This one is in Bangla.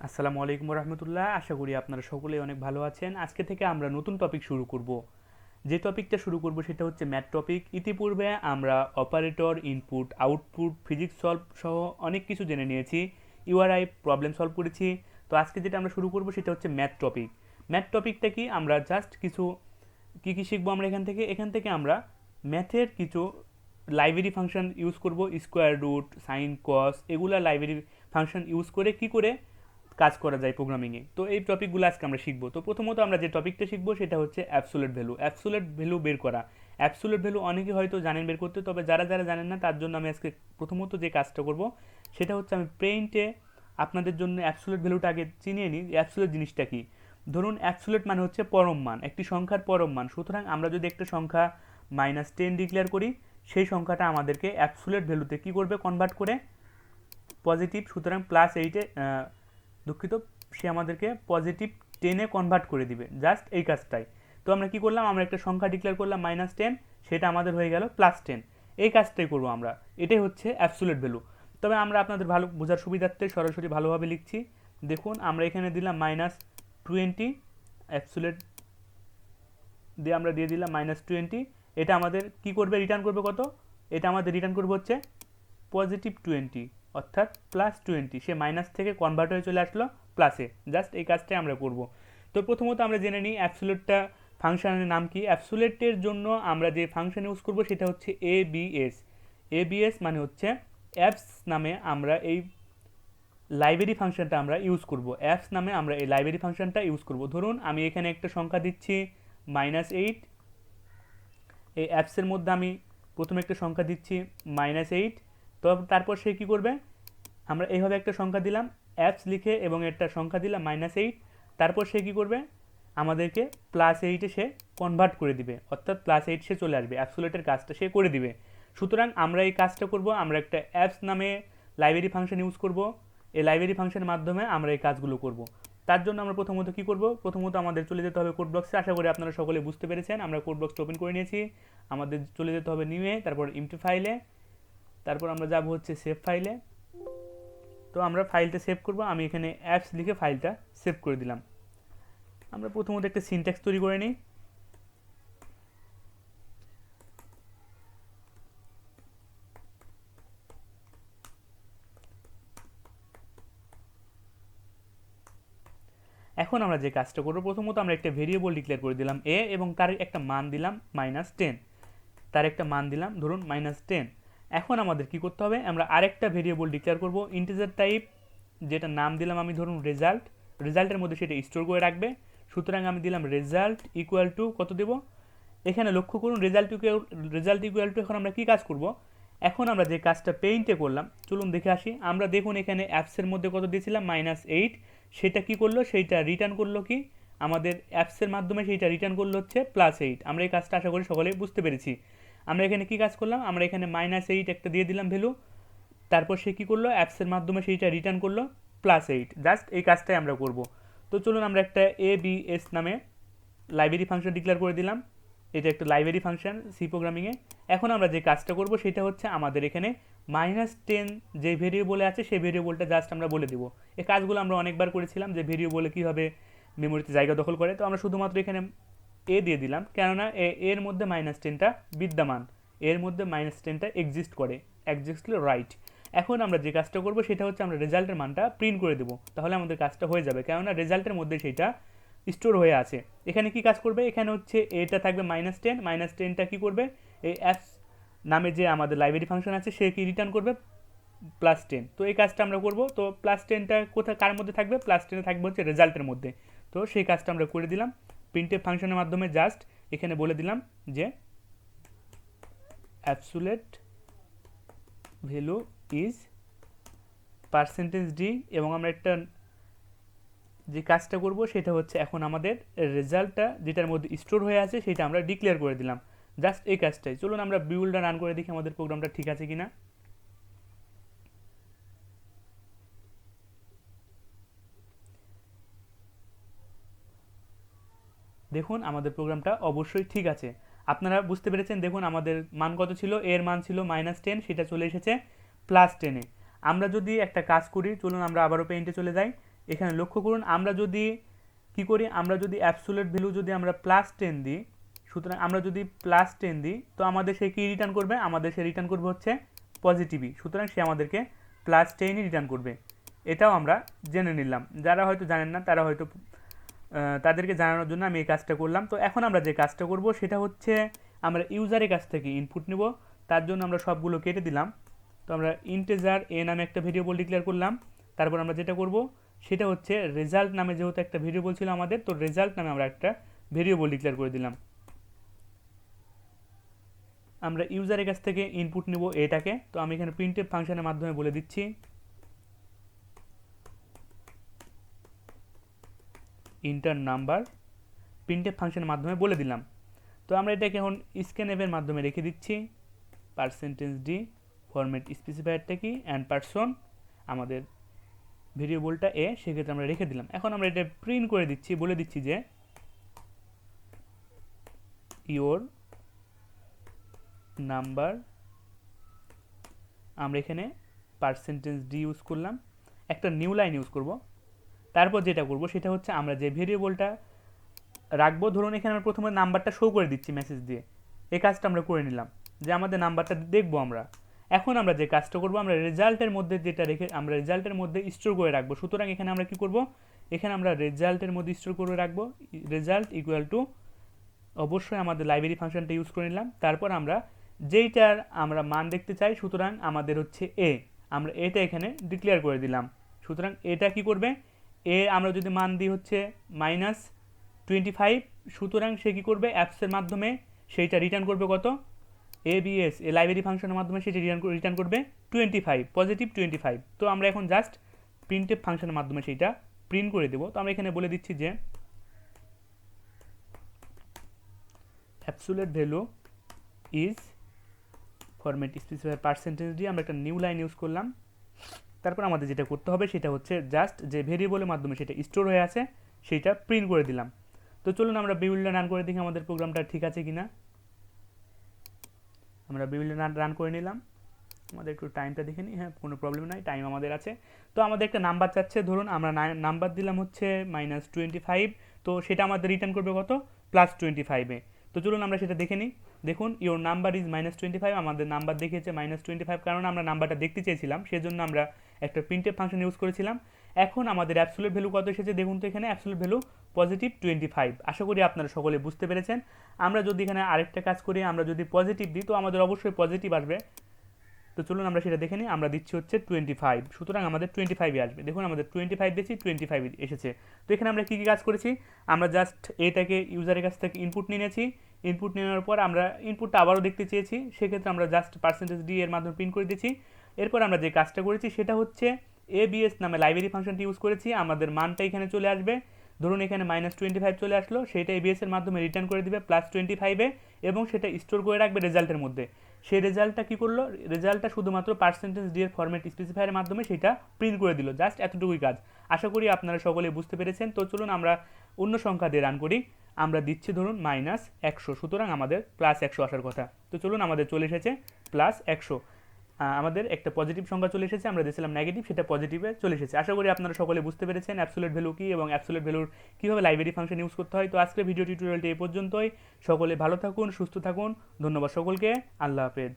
আসসালামু আলাইকুম রহমতুল্লাহ। আশা করি আপনারা সকলেই অনেক ভালো আছেন। আজকে থেকে আমরা নতুন টপিক শুরু করব। যে টপিকটা শুরু করব সেটা হচ্ছে ম্যাথ টপিক। ইতিপূর্বে আমরা operator, input, output, physics solve সহ অনেক কিছু জেনে নিয়েছি। ইউআরআই প্রবলেম সলভ করেছি। তো আজকে যেটা আমরা শুরু করব সেটা হচ্ছে ম্যাথ টপিক। ম্যাথ টপিকটা কি, আমরা জাস্ট কিছু কি শিখবো আমরা এখান থেকে আমরা ম্যাথের কিছু লাইব্রেরি ফাংশন ইউজ করব। স্কোয়ার রুট, সাইন, কস, এগুলা লাইব্রেরি ফাংশন ইউজ করে কি করে কাজ করা যায় প্রোগ্রামিংয়ে। তো এই টপিকগুলো আজকে আমরা শিখবো। তো প্রথমত আমরা যে টপিকটা শিখবো সেটা হচ্ছে অ্যাবসোলিউট ভ্যালু। অ্যাবসোলিউট ভ্যালু বের করা। অ্যাবসোলিউট ভ্যালু অনেকে হয়তো জানেন বের করতে, তবে যারা যারা জানেন না তার জন্য আমি আজকে প্রথমত যে কাজটা করব সেটা হচ্ছে আমি পেইন্টে আপনাদের জন্য অ্যাবসোলিউট ভ্যালুটা আগে চিনিয়ে নিই। অ্যাবসোলিউট জিনিসটা কি। ধরুন অ্যাবসোলিউট মানে হচ্ছে পরম মান, একটি সংখ্যার পরম মান। সুতরাং আমরা যদি একটা সংখ্যা -10 ডিক্লেয়ার করি, সেই সংখ্যাটা আমাদেরকে অ্যাবসোলিউট ভ্যালুতে কি করবে, কনভার্ট করে পজিটিভ। সুতরাং +8-এ দুঃখিত, সে আমাদেরকে +10-এ কনভার্ট করে দিবে। জাস্ট এই কাজটাই। তো আমরা কি করলাম, আমরা একটা সংখ্যা ডিক্লেয়ার করলাম -10, সেটা আমাদের হয়ে গেল +10। এই কাজটাই করবো আমরা। এটাই হচ্ছে অ্যাবসোলিউট ভ্যালু। তবে আমরা আপনাদের ভালো বোঝার সুবিধার্থে সরাসরি ভালোভাবে লিখছি। দেখুন আমরা এখানে দিলাম -20, অ্যাবসোলিউট দিয়ে আমরা দিয়ে দিলাম -20। এটা আমাদের কি করবে, রিটার্ন করবে কত, এটা আমাদের রিটার্ন করবে হচ্ছে +20, অর্থাৎ +20। সে মাইনাস থেকে কনভার্ট হয়ে চলে আসলো প্লাসে। জাস্ট এই কাজটাই আমরা করব। তো প্রথমত আমরা জেনে নিই অ্যাবসোলিউটটা ফাংশনের নাম কি। অ্যাবসোলিউটের জন্য আমরা যে ফাংশন ইউজ করব সেটা হচ্ছে এবিএস। এবিএস মানে হচ্ছে অ্যাপস নামে আমরা এই লাইব্রেরি ফাংশনটা আমরা ইউজ করব। অ্যাপস নামে আমরা এই লাইব্রেরি ফাংশনটা ইউজ করব। ধরুন আমি এখানে একটা সংখ্যা দিচ্ছি -8। এই অ্যাপসের মধ্যে আমি প্রথমে একটা সংখ্যা দিচ্ছি -8। তো তারপর সে কী করবে, আমরা এইভাবে একটা সংখ্যা দিলাম অ্যাপস লিখে এবং একটা সংখ্যা দিলাম -8। তারপর সে কী করবে, আমাদেরকে +8-এ সে কনভার্ট করে দিবে, অর্থাৎ +8 সে চলে আসবে। অ্যাবসোলিউটের কাজটা সে করে দিবে। সুতরাং আমরা এই কাজটা করব, আমরা একটা অ্যাপস নামে লাইব্রেরি ফাংশন ইউজ করব। এই লাইব্রেরি ফাংশনের মাধ্যমে আমরা এই কাজগুলো করব। তার জন্য আমরা প্রথমত কি করব, প্রথমত আমাদের চলে যেতে হবে কোড বক্সে। আশা করি আপনারা সকলে বুঝতে পেরেছেন। আমরা কোড বক্সটা ওপেন করে নিয়েছি। আমাদের চলে যেতে হবে নিউয়ে, তারপর ইমটি ফাইলে, তারপর আমরা যাব হচ্ছে সেভ ফাইলে। তো আমরা ফাইলটা সেভ করব। আমি এখানে অ্যাপস লিখে ফাইলটা সেভ করে দিলাম। আমরা প্রথমত একটা সিনট্যাক্স তৈরি করে নিই। এখন আমরা যে কাজটা করব, প্রথমত আমরা একটা ভেরিয়েবল ডিক্লেয়ার করে দিলাম এ, এবং তার একটা মান দিলাম -10। তার একটা মান দিলাম ধরুন -10। এখন আমাদের কি করতে হবে, আমরা আরেকটা ভেরিয়েবল ডিক্লেয়ার করব ইন্টিজার টাইপ, যেটা নাম দিলাম আমি ধরুন রেজাল্ট। রেজাল্টের মধ্যে সেটা স্টোর করে রাখবে। সুতরাং আমি দিলাম রেজাল্ট ইকুয়াল টু কত দেব, এখানে লক্ষ্য করুন রেজাল্ট ইকুয়াল টু। এখন আমরা কি কাজ করব, এখন আমরা যে কাজটা পেইন্টে করলাম চলুন দেখে আসি। আমরা দেখুন এখানে অ্যাপসের মধ্যে কত দিয়েছিলাম -8, সেটা কি করলো, সেইটা রিটার্ন করলো কি, আমাদের অ্যাপসের মাধ্যমে সেইটা রিটার্ন করলো হচ্ছে +8। আমরা এই কাজটা আশা করি সকলেই বুঝতে পেরেছি। আমরা এখানে কি কাজ করলাম, আমরা এখানে -8 একটা দিয়ে দিলাম ভ্যালু। তারপর সে কী করলো, অ্যাপসের মাধ্যমে সেইটা রিটার্ন করলো +8। জাস্ট এই কাজটাই আমরা করব। তো চলুন আমরা একটা এবিএস নামে লাইব্রেরি ফাংশন ডিক্লেয়ার করে দিলাম। এটা একটা লাইব্রেরি ফাংশন সি প্রোগ্রামিংয়ে। এখন আমরা যে কাজটা করব সেটা হচ্ছে আমাদের এখানে -10 যে ভেরিয়েবলে আছে সেই ভেরিয়েবলটা জাস্ট আমরা বলে দেবো। এই কাজগুলো আমরা অনেকবার করেছিলাম যে ভেরিয়েবলে কীভাবে মেমোরিতে জায়গা দখল করে। তো আমরা শুধুমাত্র এখানে এ দিয়ে দিলাম, কেননা এর মধ্যে -10টা বিদ্যমান, এর মধ্যে -10টা এক্সিস্ট করে, এক্সিস্টলি রাইট। এখন আমরা যে কাজটা করব সেটা হচ্ছে আমরা রেজাল্টের মানটা প্রিন্ট করে দেবো, তাহলে আমাদের কাজটা হয়ে যাবে, কেননা রেজাল্টের মধ্যে সেইটা স্টোর হয়ে আছে। এখানে কি কাজ করবে, এখানে হচ্ছে এটা থাকবে -10, -10টা কি করবে, এই অ্যাপস নামে যে আমাদের লাইব্রেরি ফাংশন আছে সে কি রিটার্ন করবে +10। তো এই কাজটা আমরা করব। তো +10টা কোথায় কার মধ্যে থাকবে, +10 থাকবে হচ্ছে রেজাল্টের মধ্যে। তো সেই কাজটা আমরা করে দিলাম প্রিন্টএফ ফাংশনের মাধ্যমে। জাস্ট এখানে বলে দিলাম যে অ্যাবসোলিউট ভ্যালু ইজ %d, এবং আমরা একটা যে কাজটা করব সেটা হচ্ছে এখন আমাদের রেজাল্টটা যেটার মধ্যে স্টোর হয়ে আছে সেটা আমরা ডিক্লেয়ার করে দিলাম। জাস্ট এই কাজটাই। চলুন আমরা বিউলটা রান করে দেখি আমাদের প্রোগ্রামটা ঠিক আছে কিনা। দেখুন আমাদের প্রোগ্রামটা অবশ্যই ঠিক আছে। আপনারা বুঝতে পেরেছেন। দেখুন আমাদের মান কত ছিল, এর মান ছিল -10, সেটা চলে এসেছে +10-এ। আমরা যদি একটা কাজ করি, চলুন আমরা আবারও পেইন্টে চলে যাই। এখানে লক্ষ্য করুন আমরা যদি কি করি, আমরা যদি অ্যাবসোলিউট ভ্যালু যদি আমরা +10 দিই, সুতরাং আমরা যদি +10 দিই তো আমাদের সে কি রিটার্ন করবে, আমাদের সে রিটার্ন করবে হচ্ছে পজিটিভই, সুতরাং সে আমাদেরকে +10ই রিটার্ন করবে। এটাও আমরা জেনে নিলাম, যারা হয়তো জানেন না তারা হয়তো তাদেরকে জানানোর জন্য আমি এই কাজটা করলাম। তো এখন আমরা যে কাজটা করব সেটা হচ্ছে আমরা ইউজারের কাছ থেকে ইনপুট নেব, তার জন্য আমরা সবগুলো কেটে দিলাম। তো আমরা ইন্টিজার এ নামে একটা ভেরিয়েবল ডিক্লেয়ার করলাম। তারপর আমরা যেটা করব সেটা হচ্ছে রেজাল্ট নামে যেহেতু একটা ভেরিয়েবল ছিল আমাদের, তো রেজাল্ট নামে আমরা একটা ভেরিয়েবল ডিক্লেয়ার করে দিলাম। আমরা ইউজারের কাছ থেকে ইনপুট নেব এটাকে, তো আমি এখানে প্রিন্টএফ ফাংশনের মাধ্যমে বলে দিচ্ছি ইন্টার নাম্বার, প্রিন্টএফ ফাংশনের মাধ্যমে বলে দিলাম। তো আমরা এটাকে এখন স্ক্যানএফের মাধ্যমে রেখে দিচ্ছি %d ফরম্যাট স্পেসিফায়ারটা কি অ্যান্ড পারসন আমাদের ভেরিয়েবলটা এ, সেক্ষেত্রে আমরা রেখে দিলাম। এখন আমরা এটা প্রিন্ট করে দিচ্ছি, বলে দিচ্ছি যে ইওর নাম্বার, আমরা এখানে %d ইউজ করলাম, একটা নিউ লাইন ইউজ করব। তারপর যেটা করব সেটা হচ্ছে আমরা যে ভেরিয়েবলটা রাখবো, ধরুন এখানে আমরা প্রথমে নাম্বারটা শো করে দিচ্ছি মেসেজ দিয়ে, এই কাজটা আমরা করে নিলাম যে আমাদের নাম্বারটা দেখবো আমরা। এখন আমরা যে কাজটা করব আমরা রেজাল্টের মধ্যে যেটা রেখে আমরা রেজাল্টের মধ্যে স্টোর করে রাখবো, সুতরাং এখানে আমরা কি করব, এখানে আমরা রেজাল্টের মধ্যে স্টোর করে রাখবো রেজাল্ট ইকুয়াল টু অবশ্যই আমাদের লাইব্রেরি ফাংশনটা ইউজ করে নিলাম। তারপর আমরা যেইটার আমরা মান দেখতে চাই, সুতরাং আমাদের হচ্ছে এ, আমরা এটা এখানে ডিক্লেয়ার করে দিলাম। সুতরাং এটা কি করবে, এ আমরা যদি মান দিই হচ্ছে -25, সুতরাং সে কি করবে অ্যাপসের মাধ্যমে সেইটা রিটার্ন করবে কত, ABS এ লাইব্রেরি ফাংশনের মাধ্যমে সেটা রিটার্ন করবে 25, পজিটিভ 25। তো আমরা এখন জাস্ট প্রিন্টএফ ফাংশনের মাধ্যমে সেইটা প্রিন্ট করে দেবো। তো আমরা এখানে বলে দিচ্ছি যে absolute value is format specifier %d, আমরা একটা নিউ লাইন ইউজ করলাম। তারপর আমাদের যেটা করতে হবে সেটা হচ্ছে জাস্ট যে ভেরিয়েবলের মাধ্যমে সেটা স্টোর হয়ে আছে সেইটা প্রিন্ট করে দিলাম। তো চলুন আমরা বিল্ডটা রান করে দেখি আমাদের প্রোগ্রামটা ঠিক আছে কিনা। আমরা বিল্ডটা রান করে নিলাম, আমাদের একটু টাইমটা দেখে নিই, হ্যাঁ কোনো প্রবলেম নাই, টাইম আমাদের আছে। তো আমাদের একটা নাম্বার চাচ্ছে, ধরুন আমরা নাম্বার দিলাম হচ্ছে -25, তো সেটা আমাদের রিটার্ন করবে কত, +25 তো চলুন আমরা সেটা দেখে নিই। দেখুন ইওর নাম্বার ইজ -25, আমাদের নাম্বার দেখিয়েছে -25, কারণ আমরা নাম্বারটা দেখতে চেয়েছিলাম সেজন্য আমরা একটা প্রিন্টএফ ফাংশন ইউজ করেছিলাম। এখন আমাদের অ্যাবসোলিউট ভ্যালু কত এসেছে দেখুন, তো এখানে অ্যাবসোলিউট ভ্যালু +25। আশা করি আপনারা সকলে বুঝতে পেরেছেন। আমরা যদি এখানে আরেকটা কাজ করি, আমরা যদি পজিটিভ দিই তো আমাদের অবশ্যই পজিটিভ আসবে। তো চলুন আমরা সেটা দেখে নিই, আমরা দিচ্ছি হচ্ছে 25, সুতরাং আমাদের 25 আসবে। দেখুন আমাদের 25 দিচ্ছি, 25 এসেছে। তো এখানে আমরা কী কী কাজ করেছি, আমরা জাস্ট এটাকে ইউজারের কাছ থেকে ইনপুট নিয়েছি, ইনপুট নেওয়ার পর আমরা ইনপুটটা আবারও দেখতে চেয়েছি, সেক্ষেত্রে আমরা জাস্ট %d এর মাধ্যমে প্রিন্ট করে দিয়েছি। এরপর আমরা যে কাজটা করেছি সেটা হচ্ছে ABS নামে লাইব্রেরি ফাংশনটি ইউজ করেছি, আমাদের মানটা এখানে চলে আসবে, ধরুন এখানে -25 চলে আসলো, সেটা ABS এর মাধ্যমে রিটার্ন করে দিবে +25 এবং সেটা স্টোর করে রাখবে রেজাল্টের মধ্যে। সেই রেজাল্টটা কী করলো, রেজাল্টটা শুধুমাত্র %d এর ফরম্যাট স্পেসিফায়ারের মাধ্যমে সেটা প্রিন্ট করে দিল, জাস্ট এতটুকুই কাজ। আশা করি আপনারা সকলে বুঝতে পেরেছেন। তো চলুন আমরা অন্য সংখ্যা দিয়ে রান করি, আমরা দিচ্ছি ধরুন -100, সুতরাং আমাদের +100 আসার কথা। তো চলুন আমাদের চলে এসেছে +100, আমাদের একটা পজিটিভ সংখ্যা চলে এসেছে, আমরা দিয়েছিলাম নেগেটিভ, সেটা পজিটিভে চলে এসেছে। আশা করি আপনারা সকলে বুঝতে পেরেছেন অ্যাবসোলিউট ভ্যালু কী এবং অ্যাবসোলিউট ভ্যালুর কীভাবে লাইব্রেরি ফাংশন ইউজ করতে হয়। তো আজকের ভিডিও টিউটোরিয়ালটি এই পর্যন্তই, সকলে ভালো থাকুন, সুস্থ থাকুন, ধন্যবাদ সকলকে, আল্লাহ হাফেজ।